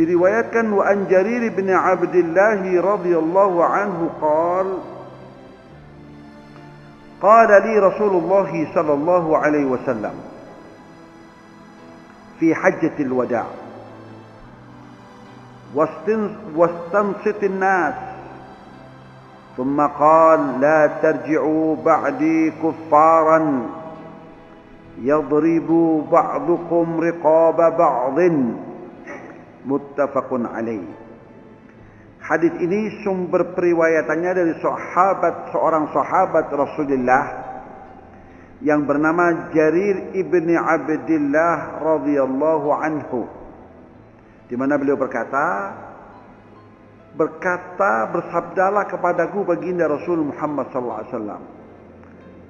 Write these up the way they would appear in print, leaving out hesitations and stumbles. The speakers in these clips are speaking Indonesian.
Diriwayatkan wa an Jarir bin Abdullah radhiyallahu anhu qala li Rasulullah sallallahu alaihi wasallam fi hajjatil wada' واستنصت الناس ثم قال لا ترجعوا بعدي كفارا يضرب بعضكم رقاب بعض muttafaqun alaih. Hadis ini sumber periwayatannya dari seorang sahabat Rasulullah yang bernama Jarir ibni Abdullah radhiyallahu anhu, di mana beliau bersabdalah kepadaku baginda Rasul Muhammad sallallahu alaihi wasallam,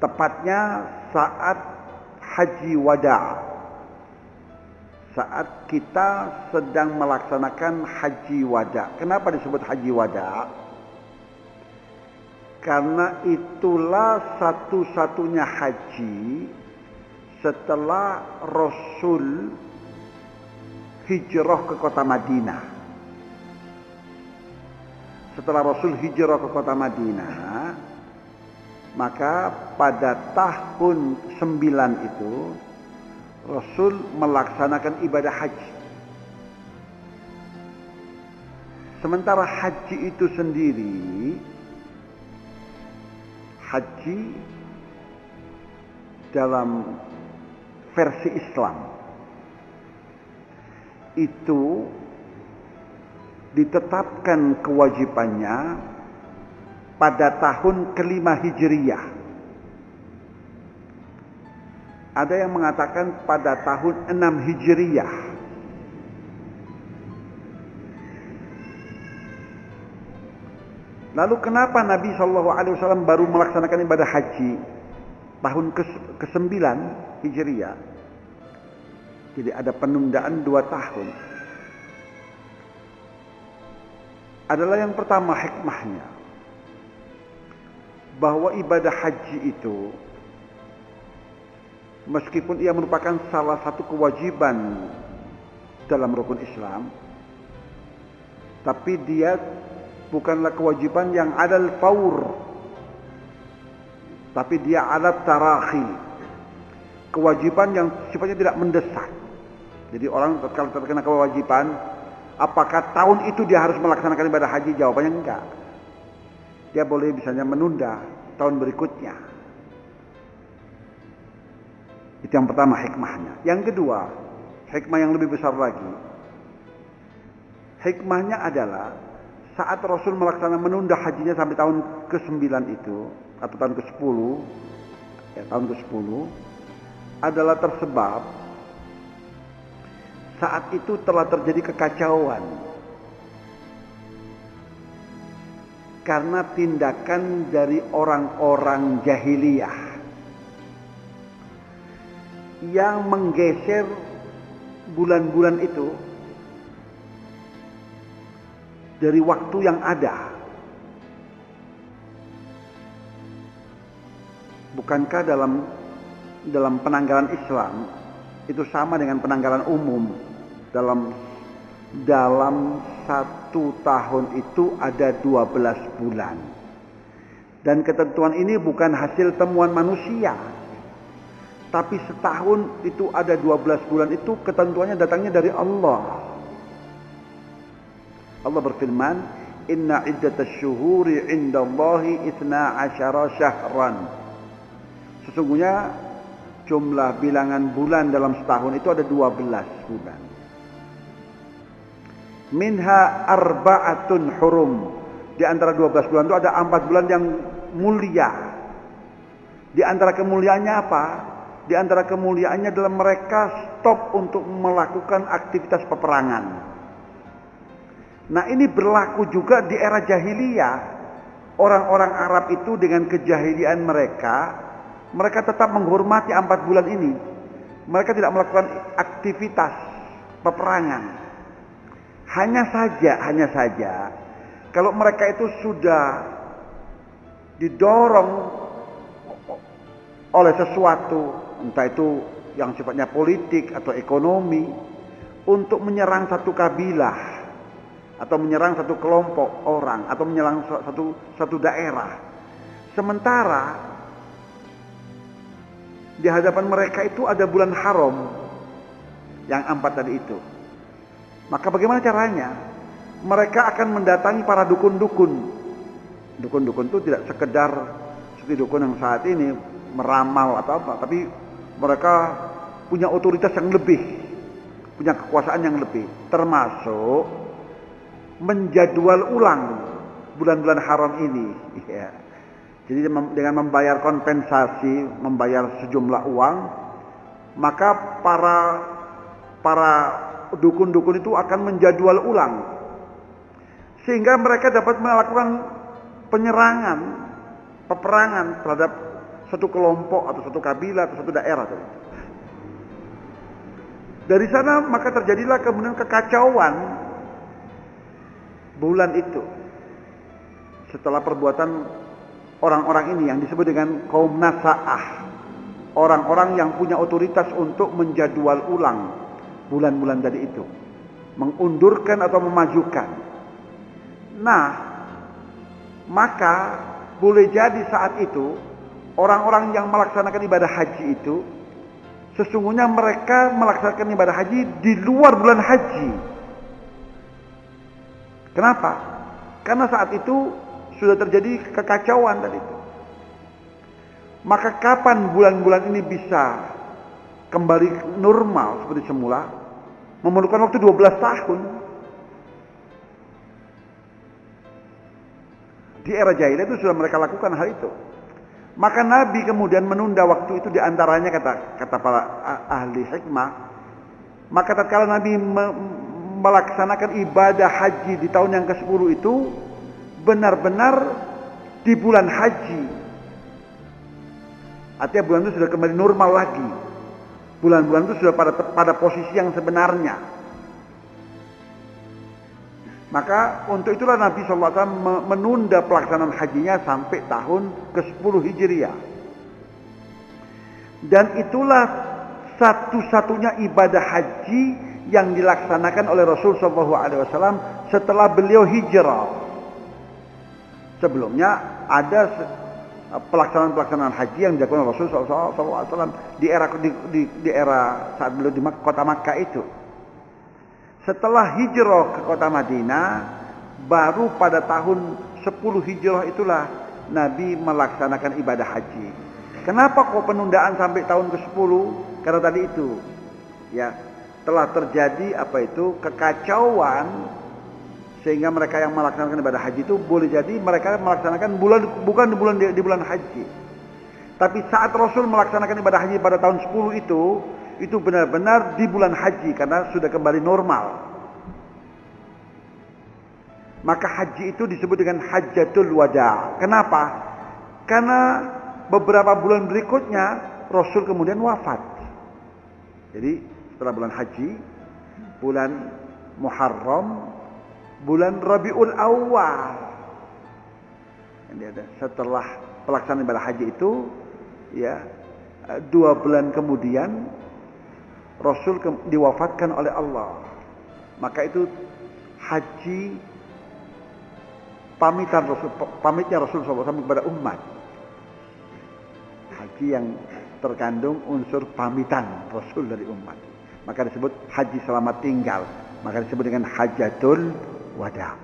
tepatnya saat haji wada', saat kita sedang melaksanakan haji wada'. Kenapa disebut haji wada'? Karena itulah satu-satunya haji setelah Rasul hijrah ke kota Madinah. Setelah Rasul hijrah ke kota Madinah, maka pada tahun 9 itu Rasul melaksanakan ibadah haji. Sementara haji itu sendiri, haji dalam versi Islam itu ditetapkan kewajibannya pada tahun kelima Hijriyah. Ada yang mengatakan pada tahun 6 Hijriyah. Lalu kenapa Nabi SAW baru melaksanakan ibadah haji tahun ke-9 Hijriyah? Jadi ada penundaan 2 tahun. Adalah yang pertama hikmahnya, bahwa ibadah haji itu meskipun ia merupakan salah satu kewajiban dalam rukun Islam, tapi dia bukanlah kewajiban yang adal faur, tapi dia alat tarakhi, kewajiban yang sifatnya tidak mendesak. Jadi orang kalau terkena kewajiban, apakah tahun itu dia harus melaksanakan ibadah haji? Jawabannya enggak. Dia boleh misalnya menunda tahun berikutnya. Itu yang pertama hikmahnya. Yang kedua, hikmah yang lebih besar lagi. Hikmahnya adalah saat Rasul menunda hajinya sampai tahun ke-9 itu, atau tahun ke-10, tahun ke-10, adalah tersebab saat itu telah terjadi kekacauan karena tindakan dari orang-orang jahiliyah yang menggeser bulan-bulan itu dari waktu yang ada. Bukankah dalam penanggalan Islam itu sama dengan penanggalan umum? Dalam 1 tahun itu ada 12 bulan. Dan ketentuan ini bukan hasil temuan manusia. Tapi setahun itu ada 12 bulan, itu ketentuannya datangnya dari Allah. Allah berfirman, "Inna iddatash syuhuri 'indallahi 12 syahran." Sesungguhnya jumlah bilangan bulan dalam setahun itu ada 12 bulan. Minha arba'atun hurum. Di antara 12 bulan itu ada 4 bulan yang mulia. Di antara kemuliaannya apa? Di antara kemuliaannya adalah mereka stop untuk melakukan aktivitas peperangan. Nah, ini berlaku juga di era jahiliyah. Orang-orang Arab itu dengan kejahilian mereka tetap menghormati 4 bulan ini. Mereka tidak melakukan aktivitas peperangan. Hanya saja kalau mereka itu sudah didorong oleh sesuatu, entah itu yang sifatnya politik atau ekonomi, untuk menyerang satu kabilah, atau menyerang satu kelompok orang atau menyerang satu daerah. Sementara di hadapan mereka itu ada bulan haram yang 4 tadi itu. Maka bagaimana caranya? Mereka akan mendatangi para dukun-dukun. Dukun-dukun itu tidak sekedar seperti dukun yang saat ini meramal atau apa, tapi mereka punya otoritas yang lebih, punya kekuasaan yang lebih, termasuk menjadwal ulang bulan-bulan haram ini. Ya. Jadi dengan membayar kompensasi, membayar sejumlah uang, maka para dukun-dukun itu akan menjadwal ulang, sehingga mereka dapat melakukan penyerangan, peperangan terhadap satu kelompok atau satu kabilah atau satu daerah. Dari sana maka terjadilah kemudian kekacauan bulan itu. Setelah perbuatan orang-orang ini yang disebut dengan kaum Nasa'ah, orang-orang yang punya otoritas untuk menjadwal ulang bulan-bulan tadi itu, mengundurkan atau memajukan. Nah, maka boleh jadi saat itu orang-orang yang melaksanakan ibadah haji itu sesungguhnya mereka melaksanakan ibadah haji di luar bulan haji. Kenapa? Karena saat itu sudah terjadi kekacauan tadi itu. Maka kapan bulan-bulan ini bisa kembali normal seperti semula? Memerlukan waktu 12 tahun. Di era jahiliyah itu sudah mereka lakukan hal itu. Maka Nabi kemudian menunda waktu itu, diantaranya kata para ahli hikmah. Maka tatkala Nabi melaksanakan ibadah haji di tahun yang ke-10 itu benar-benar di bulan haji. Artinya bulan itu sudah kembali normal lagi. Bulan-bulan itu sudah pada posisi yang sebenarnya. Maka untuk itulah Nabi SAW menunda pelaksanaan hajinya sampai tahun ke-10 Hijriah. Dan itulah satu-satunya ibadah haji yang dilaksanakan oleh Rasul SAW setelah beliau hijrah. Sebelumnya ada pelaksanaan haji yang dilakukan oleh Rasul SAW di era saat beliau di kota Makkah itu. Setelah hijrah ke kota Madinah, baru pada tahun 10 hijrah itulah Nabi melaksanakan ibadah haji. Kenapa kok penundaan sampai tahun ke-10? Karena tadi itu, ya, telah terjadi kekacauan, sehingga mereka yang melaksanakan ibadah haji itu boleh jadi mereka melaksanakan bukan di bulan haji. Tapi saat Rasul melaksanakan ibadah haji pada tahun 10 itu benar-benar di bulan haji karena sudah kembali normal. Maka haji itu disebut dengan Hajjatul Wada. Kenapa? Karena beberapa bulan berikutnya Rasul kemudian wafat. Jadi setelah bulan haji, bulan Muharram, bulan Rabiul Awal. Setelah pelaksanaan ibadah haji itu, ya, 2 bulan kemudian Rasul diwafatkan oleh Allah. Maka itu haji pamitnya Rasul SAW kepada umat. Haji yang terkandung unsur pamitan Rasul dari umat. Maka disebut haji selamat tinggal. Maka disebut dengan Hajjatul Wada.